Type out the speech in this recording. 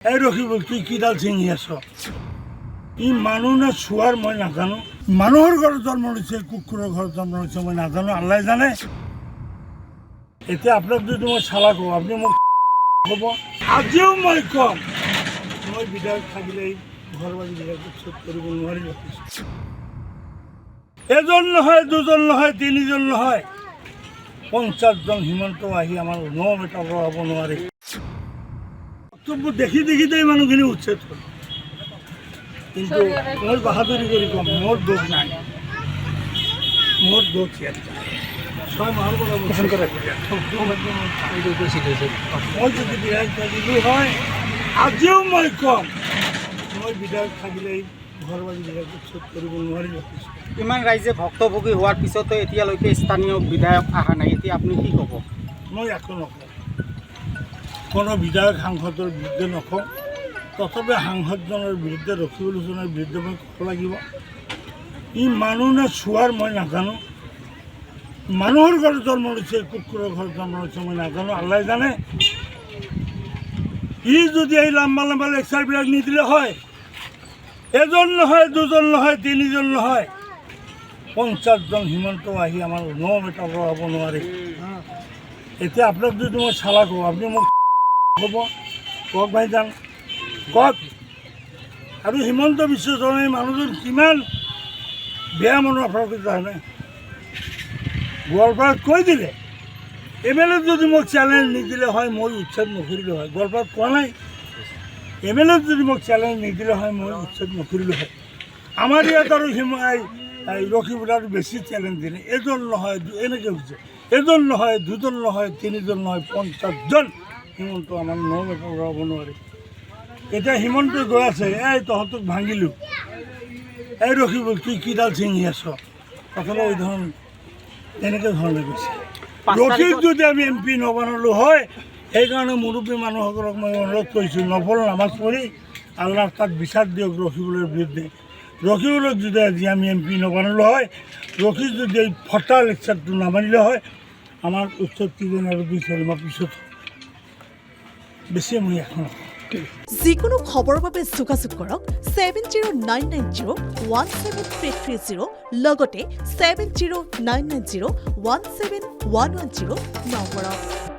এই ৰকিবুল তুই কিডাল ছিঙি আছ ই মানুহ না চোৱাৰ মই নাজানো মানুহৰ ঘৰত জন্ম লৈছে কুকুৰৰ ঘৰত জন্ম লৈছে মই নাজানো আল্লাহ জানে এতিয়া আপোনাক যদি মই চালা কওঁ আপুনি মোক ক'ব আজিও মই কম মই বিধায়ক থাকিলে এই ঘৰ বাৰী বিলাকত চব কৰিব নোৱাৰি এজন নহয় দুজন নহয় তিনিজন নহয় 50জন হিমন্ত আহি আমাৰ ন এটা হ'ব নোৱাৰে দেখি দেখিতেই মানুহখিনি উচ্ছেদ কৰে কিন্তু মই বাহাদুৰি কৰে কম মোৰ দোষ নাই মোৰ দোষ ছয় মাহৰ পৰা বসন কৰে মই যদি বিধায়ক থাকিলো হয় আজিও মই কম মই বিধায়ক থাকিলে এই ঘৰ বাৰী বিলাকত চব কৰিব নোৱাৰি ইমান ৰাইজে ভক্তভোগী হোৱাৰ পিছতো এতিয়ালৈকে স্থানীয় বিধায়ক অহা নাই এতিয়া আপুনি কি ক'ব মই একো নকওঁ কোনো বিধায়ক সাংসদৰ বিৰুদ্ধে নকওঁ তথাপি সাংসদজনৰ বিৰুদ্ধে ৰকিবুল হুছেইনৰ বিৰুদ্ধে মই ক'ব লাগিব ই মানুহ না চোৱাৰ মই নাজানো মানুহৰ ঘৰত জন্ম লৈছে কুকুৰৰ ঘৰত জন্ম লৈছে মই নাজানো আল্লাহ জানে ই যদি এই লম্বা লম্বা লেকচাৰবিলাক নিদিলে হয় এজন নহয় দুজন নহয় তিনিজন নহয় 50জন হিমন্ত আহি আমাৰ ন এটা হ'ব নোৱাৰে এতিয়া আপোনাক যদি মই চালা কওঁ আপুনি মোক ক'ব কওক ভাইজান কওক আৰু হিমন্ত বিশ্ব শৰ্মাই মানুহজন কিমান বেয়া মনৰ প্ৰকৃত হয়নে গোৱালপাৰাত কৈ দিলে MLA যদি মোক চেলেঞ্জ নিদিলে হয় মই উচ্ছেদ নকৰিলোঁ হয় গোৱালপাৰাত কোৱা নাই MLA যদি মোক চেলেঞ্জ নিদিলে হয় মই উচ্ছেদ নকৰিলোঁ হয় আমাৰ ইয়াত আৰু ৰকিবুল আৰু বেছি চেলেঞ্জ দিলে এজন নহয় এনেকৈ হৈছে এজন নহয় দুজন নহয় তিনিজন নহয় 50জন হিমন্ত আমাৰ ন এটা ৰ'ব নোৱাৰে এতিয়া হিমন্তই গৈ আছে এই তহঁতক ভাঙিলোঁ এই ৰকিবুল তুই কিডাল ছিঙি আছ কথাটো এই ধৰণ এনেকৈ ধৰণে গৈছে ৰকিক যদি আমি MP নবনালোঁ হয় সেইকাৰণে মুৰব্বী মানুহসকলক মই অনুৰোধ কৰিছোঁ নফল নামাজ পঢ়ি আল্লাহ তাক বিচাৰ দিয়ক ৰকিবুলৰ বিৰুদ্ধে ৰকিবুলক যদি আজি আমি MP নবনালোঁ হয় ৰকিক যদি এই ফটা লেকচাৰটো নামানিলে হয় আমাৰ উচ্চত কিজন আৰু 2-4 মাহ পিছত বেছি মই এখন যিকোনো খবৰৰ বাবে যোগাযোগ কৰক 7099017330 লগতে 7099017110 নম্বৰত।